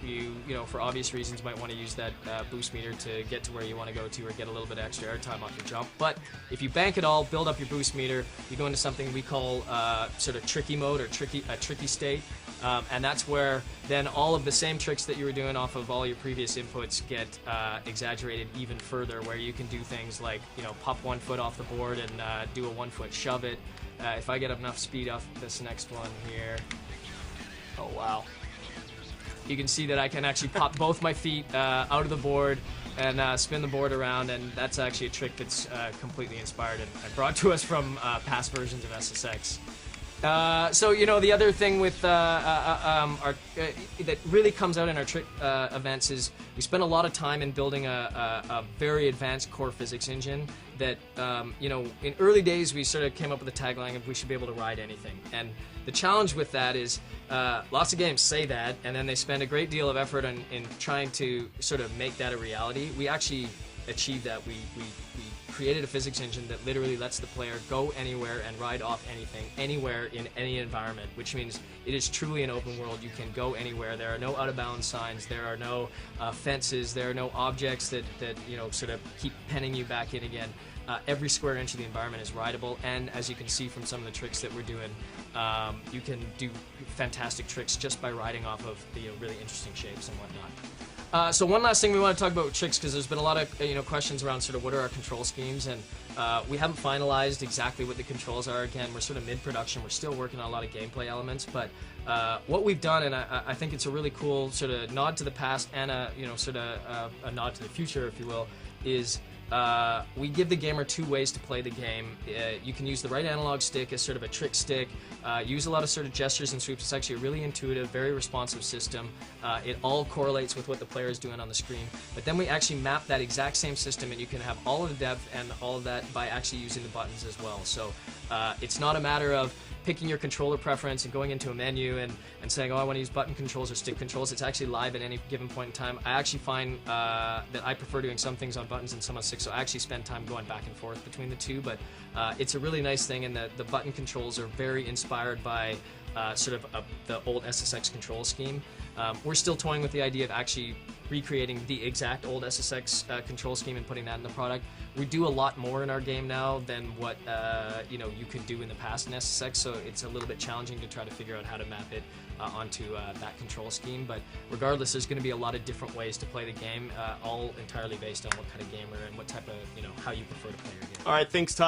you know, for obvious reasons, might want to use that boost meter to get to where you want to go to or get a little bit of extra airtime off your jump. But if you bank it all, build up your boost meter, you go into something we call sort of tricky mode or tricky state. And that's where then all of the same tricks that you were doing off of all your previous inputs get exaggerated even further, where you can do things like, you know, pop 1 foot off the board and do a 1 foot shove it. If I get enough speed off this next one here, oh wow. You can see that I can actually pop both my feet out of the board and spin the board around, and that's actually a trick that's completely inspired and brought to us from past versions of SSX. So, you know, the other thing with that really comes out in our trick events is we spend a lot of time in building a very advanced core physics engine that, you know, in early days we sort of came up with the tagline of we should be able to ride anything. And the challenge with that is lots of games say that, and then they spend a great deal of effort in trying to sort of make that a reality. We actually achieved that. We created a physics engine that literally lets the player go anywhere and ride off anything, anywhere in any environment, which means it is truly an open world. You can go anywhere. There are no out-of-bounds signs. There are no fences. There are no objects that you know, sort of keep penning you back in again. Every square inch of the environment is rideable, and as you can see from some of the tricks that we're doing, you can do fantastic tricks just by riding off of the really interesting shapes and whatnot. So one last thing we want to talk about with tricks, because there's been a lot of questions around sort of what are our control schemes, and we haven't finalized exactly what the controls are. Again, we're sort of mid-production. We're still working on a lot of gameplay elements, but what we've done, and I think it's a really cool sort of nod to the past and a sort of a nod to the future, if you will, is we give the gamer 2 ways to play the game. You can use the right analog stick as sort of a trick stick, use a lot of sort of gestures and sweeps. It's actually a really intuitive, very responsive system. It all correlates with what the player is doing on the screen. But then we actually map that exact same system, and you can have all of the depth and all of that by actually using the buttons as well. So it's not a matter of picking your controller preference and going into a menu and saying, oh, I want to use button controls or stick controls. It's actually live at any given point in time. I actually find that I prefer doing some things on buttons and some on sticks, so I actually spend time going back and forth between the two, but it's a really nice thing, and the button controls are very inspired by sort of the old SSX control scheme. We're still toying with the idea of actually recreating the exact old SSX control scheme and putting that in the product. We do a lot more in our game now than what you could do in the past in SSX, so it's a little bit challenging to try to figure out how to map it onto that control scheme. But regardless, there's going to be a lot of different ways to play the game, all entirely based on what kind of gamer and what type of, how you prefer to play your game. All right, thanks, Todd.